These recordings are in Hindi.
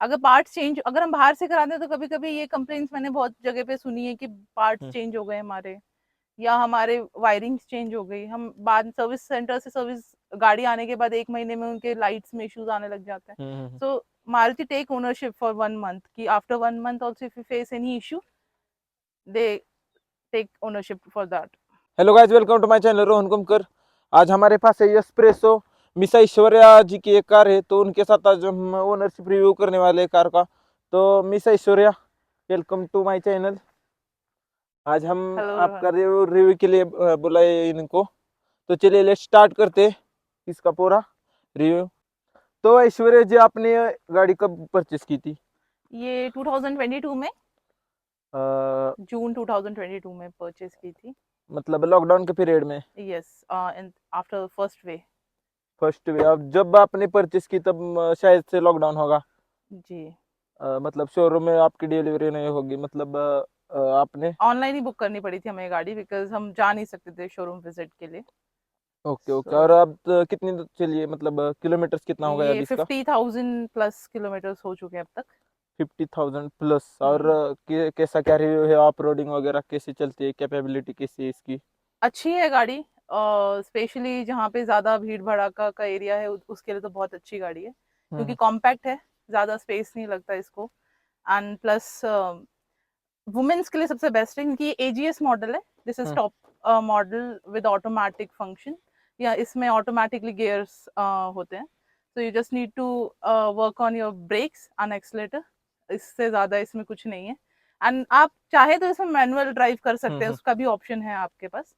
अगर पार्ट्स चेंज, अगर हम बाहर से कराते हैं तो कभी कभी ये कंप्लेंट्स मैंने बहुत जगह पे सुनी है कि पार्ट्स चेंज हो गए हमारे, या हमारे वायरिंग चेंज हो गई, हम बाद सर्विस सेंटर से सर्विस गाड़ी आने के बाद 1 महीने में उनके लाइट्स में इश्यूज आने लग जाते हैं। So Maruti take ownership for 1 month, कि after 1 month also if you face any issue they take ownership for that. Hello guys, welcome to my channel Rohan Kumkar. आज हमारे पास है एस्प्रेसो मिस ऐश्वर्या जी की एक कार है, तो उनके साथ आज हम ओनरशिप रिव्यू करने वाले हैं कार का। तो miss Aishwarya, welcome to my channel. आज हम हेलो आपका रोहन। रिव्यू के लिए बुलाए इनको। तो चलिए लेट्स स्टार्ट करते हैं इसका पूरा रिव्यू। तो ऐश्वर्या जी, आपने ये गाड़ी कब परचेस की थी? ये 2022 में, अ, जून 2022 में परचेज की थी। मतलब लॉकडाउन के पीरियड में? Yes, in after first way. First way. अब जब आपने परचेस की तब शायद से लॉकडाउन होगा। जी, मतलब शोरूम में आपकी डिलीवरी नहीं होगी, मतलब आपने। ऑनलाइन ही बुक करनी पड़ी थी हमें गाड़ी, बिकॉज हम जा नहीं सकते थे शोरूम विजिट के लिए। Okay okay. सो और अब कितनी चलिए, मतलब किलोमीटर्स कितना होगा ये अभी इसका? 50,000 प्लस किलोमीटर्स हो चुके हैं अब तक। 50,000 प्लस। और हम्म, कैसा क्या रिव्यू है? ऑफ रोडिंग वगैरह कैसी चलती है? कैपेबिलिटी कैसी है इसकी? अच्छी है गाड़ी, स्पेशली जहाँ पे ज्यादा भीड़ भड़ाका का एरिया है उसके लिए तो बहुत अच्छी गाड़ी है, क्योंकि हम्म कॉम्पैक्ट है, ज्यादा स्पेस नहीं लगता इसको। एंड प्लस वुमेन्स के लिए सबसे बेस्ट है, क्योंकि एजीएस मॉडल है, this is hmm top model with automatic function, या इसमें ऑटोमेटिकली गियर्स होते हैं। तो you just need to work on your brakes and accelerator, इससे ज्यादा इसमें कुछ नहीं है। एंड आप चाहे तो इसमें मैनुअल ड्राइव कर सकते हैं, हम्म। उसका भी ऑप्शन है आपके पास।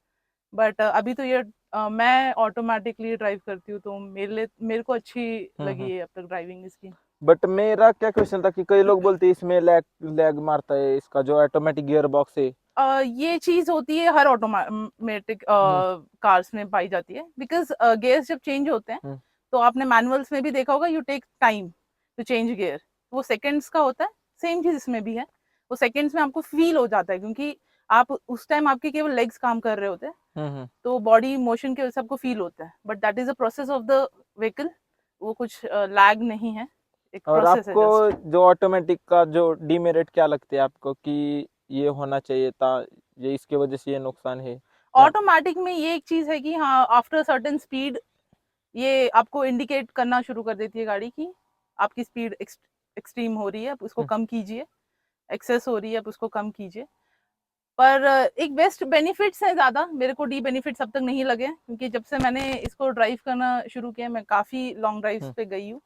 बट अभी तो ये मैं ऑटोमेटिकली ड्राइव करती हूँ, तो मेरे को अच्छी हम्म। लगी है अब तक ड्राइविंग इसकी। बट मेरा क्या क्वेश्चन था कि कई लोग बोलते हैं इसमें लैग लैग मारता है, इसका जो ऑटोमेटिक गियर बॉक्स है। ये चीज होती है हर ऑटोमेटिक हम्म कार्स में पाई जाती है, बिकॉज गियर्स जब चेंज होते हैं, हम्म तो आपने मैनुअल्स में भी देखा होगा, you take time to change gear, वो सेकेंड्स का होता है। सेम चीज इसमें भी है, वो सेकेंड्स में आपको फील हो जाता है, क्योंकि आप उस टाइम आपके केवल लेग्स काम कर रहे होते हैं, हम्म। तो बॉडी मोशन की वजह से आपको फील होता है, but that is a process of the vehicle, वो कुछ लैग नहीं है, एक और प्रोसेस है आपको जस्ट। जो ऑटोमेटिक का जो डीमेरिट क्या लगते है आपको कि ये होना चाहिए था, ये इसके वजह से ये नुकसान है क्या? ऑटोमेटिक में ये एक चीज है कि हाँ, आफ्टर सर्टेन स्पीड ये आपको इंडिकेट करना शुरू कर देती है गाड़ी की, आपकी स्पीड एक्सट्रीम हो रही है, आप उसको हम्म कम कीजिए, एक्सेस हो रही है आप उसको कम कीजिए। पर एक बेस्ट बेनिफिट्स है, ज्यादा मेरे को डी बेनिफिट्स अब तक नहीं लगे, क्योंकि जब से मैंने इसको ड्राइव करना शुरू किया, मैं काफी लॉन्ग ड्राइव्स हम्म। पे गई हूँ,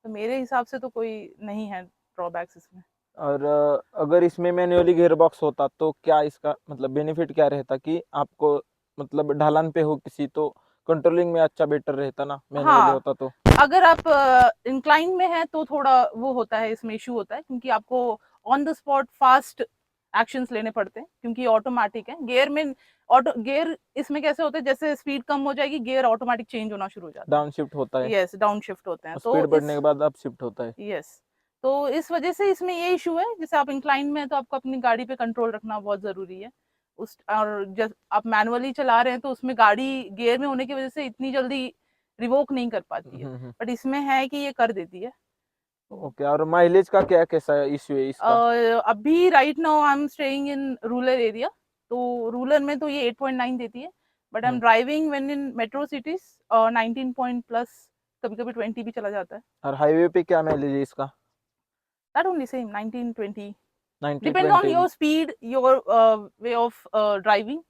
तो मेरे हिसाब से तो कोई नहीं है ड्रॉबैक्स इसमें। और अगर इसमें मैन्युअली गियर बॉक्स होता तो क्या इसका मतलब बेनिफिट क्या रहता कि आपको, मतलब ढलान पे हो किसी तो कंट्रोलिंग में अच्छा बेटर रहता ना, मैन्युअली हाँ, होता तो? अगर आप इंक्लाइन में है तो थोड़ा वो होता है, इसमें इशू होता है, क्योंकि आपको on the spot fast actions लेने पड़ते हैं, क्योंकि ऑटोमेटिक है गियर में। ऑटो गियर इसमें कैसे होते हैं, जैसे स्पीड कम हो जाएगी गियर ऑटोमेटिक चेंज होना शुरू हो जाता है। डाउन शिफ्ट होता है? यस, डाउन शिफ्ट होते हैं, स्पीड तो बढ़ने इस के बाद अप शिफ्ट होता है? यस, तो इस वजह से इसमें ये इशू है, जैसे आप इंक्लाइन में है तो आपको अपनी गाड़ी पे कंट्रोल रखना बहुत जरूरी है उस, और जब आप मैनुअली चला रहे हैं तो उसमें गाड़ी गियर में होने की वजह से इतनी जल्दी रिवोक नहीं कर पाती है, बट इसमें है कि ये कर देती है। ओके। और माइलेज का क्या कैसा इश्यू है इसका? अभी right now I am staying in rural area, तो रूरल में तो ये 8.9 देती है, but I am hmm. Driving when in metro cities 19 point plus, कभी कभी 20 भी चला जाता है। और हाईवे पे क्या माइलेज है इसका? That only same 19-20, 90 depend on 20? Your speed, your way of driving,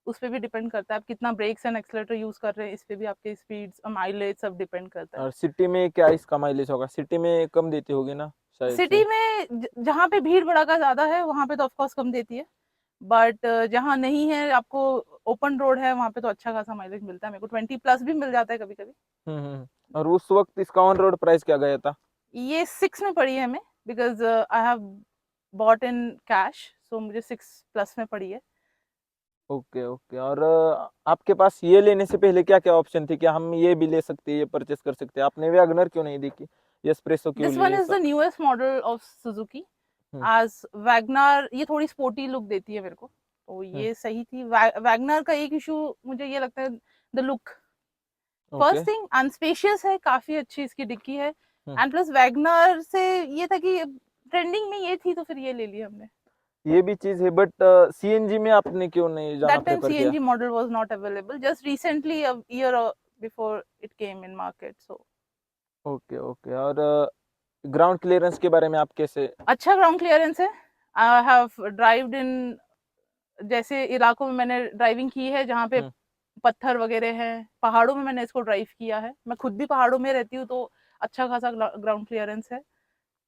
उस पर भी डिपेंड करता है आप कितना ब्रेक्स एंड एक्सलेटर यूज कर रहे हैं, इस पे भी आपके स्पीड माइलेज सब डिपेंड करता है। और सिटी में क्या इसका माइलेज होगा? सिटी में कम देती होगी ना शायद से? सिटी में जहाँ पे भीड़ भड़ाका ज्यादा है वहां पे तो ऑफकोर्स कम देती है, बट जहाँ नहीं है, आपको ओपन रोड है, वहां पे तो अच्छा खासा माइलेज मिलता है, मेरे को 20 प्लस भी मिल जाता है कभी कभी। और उस वक्त इसका ऑन रोड प्राइस क्या गया था? ये 6 में पड़ी है हमें, because I have bought in cash, so मुझे 6 प्लस में पड़ी है। Okay okay. और आपके पास ये लेने से पहले क्या क्या ऑप्शन थे? क्या हम ये भी ले सकते हैं, ये परचेस कर सकते हैं? आपने वैगनर क्यों नहीं देखी? ये एस्प्रेसो क्यों दिस वन लिए इज द ऐसा? न्यूएस्ट मॉडल ऑफ सुजुकी, हम्म आज वैगनार ये थोड़ी स्पोर्टी लुक देती है मेरे को, तो हम्म। ये सही थी। वैगनार का एक इशू मुझे ये लगता है, the look, okay. First thing, unspacious है, काफी अच्छी इसकी डिक्की है, एंड प्लस वैगनर से ये था कि ट्रेंडिंग में ये थी तो फिर ये ले ली हमने। ये भी चीज है, बट सीएनजी में आपने क्यों नहीं जाना दैट टाइम प्रेफर किया? CNG model was not available, just recently a year before it came in market. So okay okay. और ग्राउंड क्लियरेंस के बारे में आप कैसे? अच्छा ग्राउंड क्लियरेंस है। आई हैव ड्राइव्ड इन, जैसे इलाकों में मैंने ड्राइविंग की है जहाँ पे हम्म, पत्थर वगैरह हैं, पहाड़ों में मैंने इसको ड्राइव किया है, मैं खुद भी पहाड़ों में रहती हूँ, तो अच्छा खासा ग्राउंड क्लियरेंस है।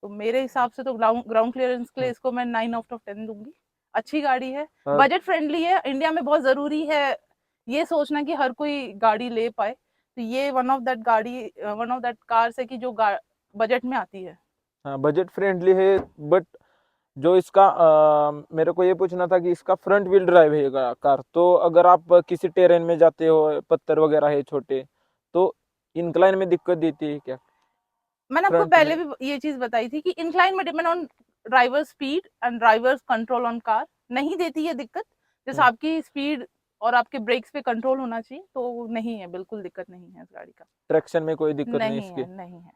तो मेरे हिसाब से तो ग्राउंड क्लियरेंस के लिए हम्म। इसको मैं 9 आउट ऑफ 10 दूंगी। अच्छी गाड़ी है, और बजट फ्रेंडली है। इंडिया में बहुत जरूरी है ये सोचना कि हर कोई गाड़ी ले पाए, तो ये वन ऑफ दैट कार्स है कि जो बजट में आती है। हाँ, बजट फ्रेंडली है, बट जो इसका मेरे को ये पूछना था कि इसका फ्रंट व्हील ड्राइव है कार, तो अगर आप किसी टेरेन में जाते हो, पत्थर वगैरह है छोटे, तो इंक्लाइन में दिक्कत देती है क्या मैंने आपको फ्रंट पहले में? भी ये चीज बताई थी कि इंक्लाइन में depend on driver speed and drivers control on car, नहीं देती है दिक्कत। जैसे हम्म, आपकी स्पीड और आपके ब्रेक्स पे कंट्रोल होना चाहिए, तो नहीं है, बिल्कुल दिक्कत नहीं है इस गाड़ी का। ट्रैक्शन में कोई दिक्कत नहीं नहीं इसकी? है, नहीं है।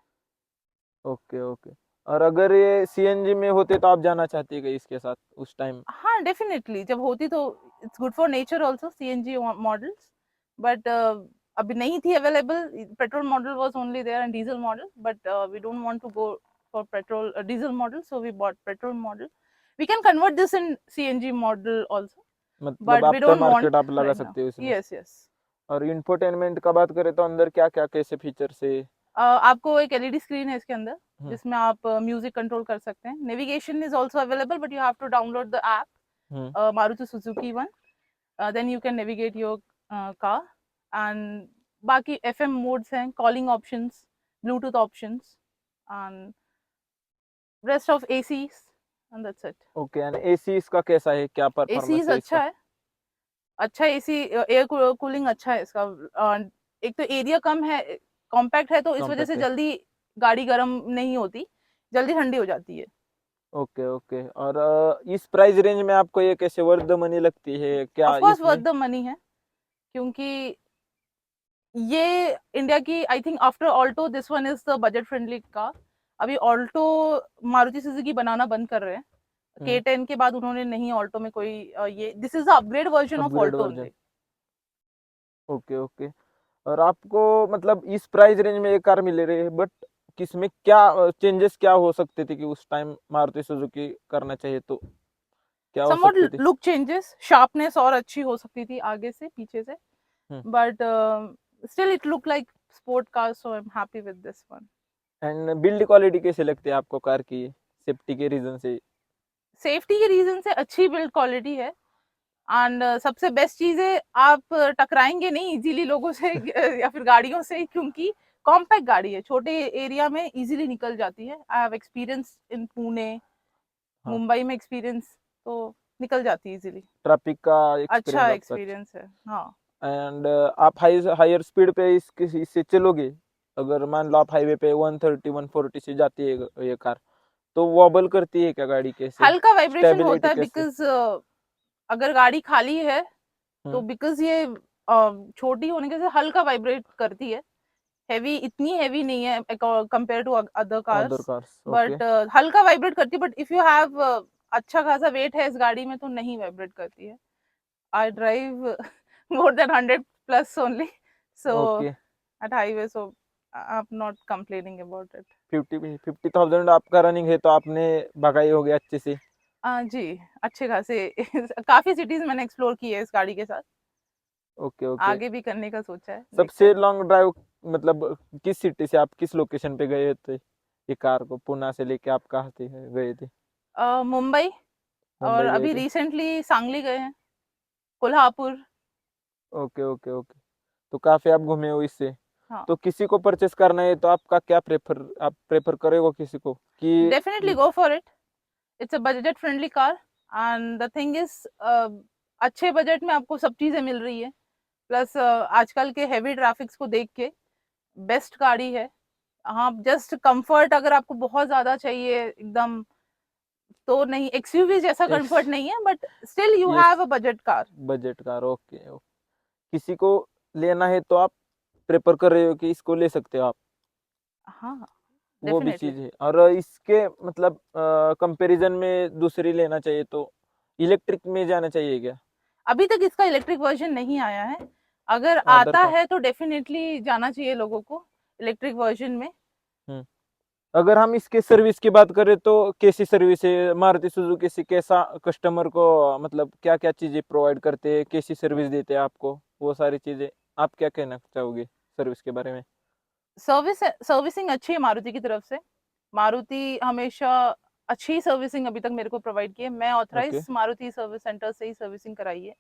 Okay okay. और अगर ये सीएनजी में होते तो आप जाना चाहती है इसके साथ उस टाइम? हाँ डेफिनेटली, जब होती तो it's good for nature also CNG models, but अभी नहीं थी available. Petrol model was only there and diesel model, but we don't want to go for petrol diesel model, so we bought petrol model. We can convert this in CNG model also, मतलब but we after don't market want आप लगा राइट नाउ। सकते हो इसमें? Yes yes. और इंफोटेनमेंट का बात करें तो अंदर क्या क्या कैसे फीचर्स है? आपको एक एलईडी स्क्रीन है इसके अंदर, हम्म, जिसमें आप म्यूजिक कंट्रोल कर सकते हैं। Navigation is also available, but you have to download the hmm. App Maruti Suzuki one, then you can navigate your car, and बाकी FM modes हैं, calling options, Bluetooth options, and rest of ACs, and that's it. Okay. And AC इसका कैसा है, क्या परफॉर्मेंस ACs है अच्छा इसका? है, अच्छा एसी एयर कूलिंग अच्छा है इसका। एक तो एरिया कम है, कॉम्पैक्ट है, तो इस वजह से कॉम्पैक्ट है। जल्दी गाड़ी गर्म नहीं होती, जल्दी ठंडी हो जाती है। Okay okay. और इस प्राइस रेंज में आपको ये कैसे वर्थ द मनी लगती है क्या ऑफ कोर्स वर्थ इसमें? द मनी है, क्योंकि ये इंडिया की, I think after Alto this one is the budget friendly car. अभी ऑल्टो मारुति सुजुकी बनाना बंद कर रहे हैं, हम्म। K10 के बाद उन्होंने नहीं ऑल्टो में कोई ये this is the upgrade version of upgrade Alto version. Only. Okay okay. और आपको मतलब इस प्राइस रेंज में ये कार मिल रही है, बट किसमें क्या चेंजेस क्या हो सकते थे कि उस टाइम मारुति सुजुकी करना चाहिए तो क्या हो समवॉट सकते थे? लुक चेंजेस, शार्पनेस और अच्छी हो सकती थी आगे से पीछे से, hmm. But still it look like sport car, so I am happy with this one. And build quality कैसे लगती है आपको कार की, सेफ्टी के रीजन से? सेफ्टी के रीजन से अच्छी बिल्ड क्वालिटी है, एंड सबसे बेस्ट चीज है, आप टकराएंगे नहीं इजीली लोगों से या फिर गाड़ियों से, क्योंकि कॉम्पैक्ट गाड़ी है, छोटे एरिया में इजीली निकल जाती है। I have experience in Pune, हाँ, मुंबई में एक्सपीरियंस, तो निकल जाती है इजीली। ट्रैफिक का अच्छा एक्सपीरियंस आपका अच्छा। एक्सपीरियंस है, हाँ। एंड आप हायर स्पीड पे इससे चलोगे, अगर मान लो आप हाईवे पे 130 140 से जाती है ये कार, तो वॉबल करती है क्या गाड़ी, कैसे हल्का वाइब्रेशन होता स्टेबिलिटी है, कैसे? बिकॉज अगर गाड़ी खाली है तो हम्म। बिकॉज ये छोटी होने के से हल्का वाइब्रेट करती है। हैवी, इतनी हैवी नहीं है compare to other other cars, cars, okay. But हल्का वाइब्रेट करती है। बट इफ यू हैव अच्छा खासा वेट है इस गाड़ी में तो नहीं वाइब्रेट करती है। I drive more than 100 plus only, so okay. At highway, so I am not complaining about it. 50,000 आपका रनिंग है तो आपने भगाई होगी अच्छे से? जी, अच्छे खासे काफी सिटीज मैंने एक्सप्लोर की है इस गाड़ी के साथ, ओके ओके। आगे भी करने का सोचा है, देखते सबसे हैं। लॉन्ग ड्राइव मतलब किस सिटी से आप किस लोकेशन पे गए थे ये कार को पुणे से लेके आप कहाँ से गए थे? मुंबई, और मुंबई गए अभी थे? रिसेंटली सांगली गए हैं, कोल्हापुर। Okay okay okay. तो काफी आप घूमे हो इससे। हाँ, तो किसी को परचेस करना है तो आपका क्या आप प्रेफर करोगे किसी को कि? Definitely go for it. It's a budget friendly car, and the thing is अच्छे बजट में आपको सब चीजें मिल रही है। प्लस आजकल के हैवी ट्रैफिक्स को देख के बेस्ट गाड़ी है। हाँ, जस्ट कंफर्ट अगर आपको बहुत ज्यादा चाहिए एकदम, तो नहीं, एक्सयूवी जैसा कंफर्ट नहीं है, but still you yes, have a budget car. Budget car, okay okay. किसी को लेना है तो आप प्रेफर कर रहे हो कि इसको ले सकते हो आप? हाँ, वो भी डेफिनेटली। चीज है। और इसके मतलब कंपैरिजन में दूसरी लेना चाहिए तो इलेक्ट्रिक में जाना चाहिए क्या? अभी तक इसका इलेक्ट्रिक वर्जन नहीं आया है, अगर अदर आता का। है तो डेफिनेटली जाना चाहिए लोगों को इलेक्ट्रिक वर्जन में। हम्म। अगर हम इसके सर्विस की बात करें तो कैसी सर्विस है मारुति सुजुकी से? कैसा कस्टमर को मतलब क्या क्या चीजें प्रोवाइड करते हैं, कैसी सर्विस देते हैं आपको, वो सारी चीजें आप क्या कहना चाहोगे सर्विस के बारे में? सर्विसिंग अच्छी है मारुति की तरफ से। मारुति हमेशा अच्छी सर्विसिंग अभी तक मेरे को प्रोवाइड की है। मैं okay. Authorise Maruti service centre से ही सर्विसिंग कराई है।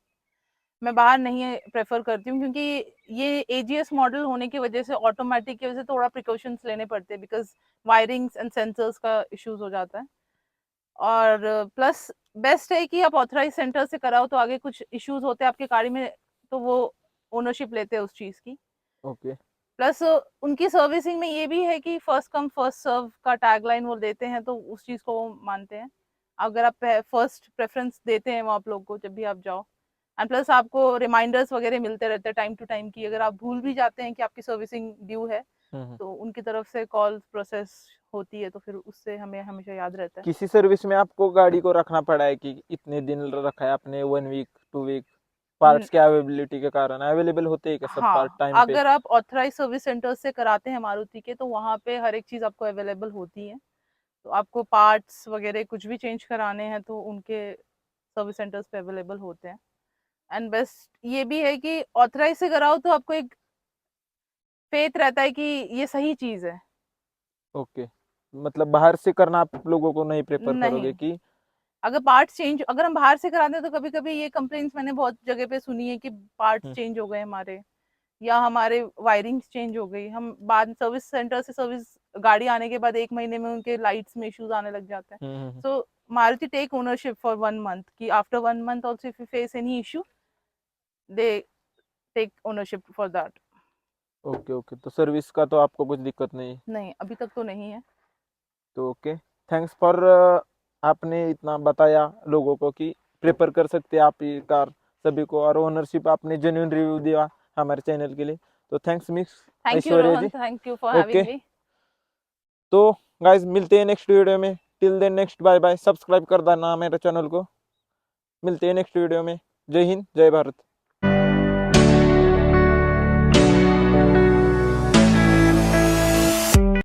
मैं बाहर नहीं प्रेफर करती हूँ, क्योंकि ये एजीएस मॉडल होने की वजह से, ऑटोमेटिक की वजह से थोड़ा प्रिकॉशंस लेने पड़ते हैं, बिकॉज वायरिंग्स एंड सेंसर्स का इश्यूज हो जाता है। और प्लस बेस्ट है कि आप ऑथराइज सेंटर से कराओ, तो आगे कुछ इश्यूज होते हैं आपके गाड़ी में तो वो ओनरशिप लेते हैं उस चीज की। ओके। प्लस उनकी सर्विसिंग में ये भी है कि फर्स्ट कम फर्स्ट सर्व का टैगलाइन वो देते हैं, तो उस चीज को वो मानते हैं। अगर आप फर्स्ट प्रेफरेंस देते हैं वो आप लोग को जब भी आप जाओ। एंड प्लस आपको रिमाइंडर्स वगैरह मिलते रहते हैं टाइम टू टाइम की, अगर आप भूल भी जाते हैं कि आपकी सर्विसिंग ड्यू है हम्म। तो उनकी तरफ से कॉल प्रोसेस होती है, तो फिर उससे हमें हमेशा याद रहता है। किसी सर्विस में आपको गाड़ी को रखना पड़ा है कि इतने दिन रखा है आपने, 1 वीक 2 वीक, न- पार्ट्स के अवेलेबिलिटी के कारण अवेलेबल होते हैं क्या सब पार्ट हाँ, टाइम पे? अगर आप ऑथराइज सर्विस सेंटर से कराते हैं मारुति के, तो वहाँ पे हर एक चीज आपको अवेलेबल होती है। तो आपको पार्ट्स वगैरह कुछ भी चेंज कराने हैं तो उनके सर्विस सेंटर्स पे अवेलेबल होते हैं। एंड बेस्ट ये भी है कि ऑथराइज से कराओ तो आपको एक फेथ रहता है कि ये सही चीज है। ओके। मतलब बाहर से करना आप लोगों को नहीं प्रेफर करोगे नहीं, कि? अगर पार्ट्स चेंज अगर हम बाहर से कराते हैं तो कभी कभी ये कंप्लेंट्स मैंने बहुत जगह पे सुनी है कि पार्ट्स हम्म। चेंज हो गए हमारे, या हमारे वायरिंग्स चेंज हो गई। हम बाद सर्विस सेंटर से सर्विस गाड़ी आने के बाद 1 महीने में उनके लाइट्स में इश्यूज आने लग जाते हैं। Hmm. So Maruti take ownership for 1 month, कि after 1 month also if you face any issue they take ownership for that. Okay okay, तो सर्विस का तो आपको कुछ दिक्कत नहीं है? नहीं, अभी तक तो नहीं है। तो ओके, थैंक्स फॉर आपने इतना बताया लोगों को कि प्रेफर कर सकते हैं आप ये कार सभी को, और ओनरशिप आपने जेन्युइन रिव्यू दिया हमारे चैनल के लिए। तो thanks miss thank you Aishwarya Rohan, ji. Thank you for okay, having me. तो गाइज मिलते हैं नेक्स्ट वीडियो में। Till then next bye bye, subscribe कर देना मेरे चैनल को। मिलते हैं नेक्स्ट वीडियो में। जय हिंद जय भारत।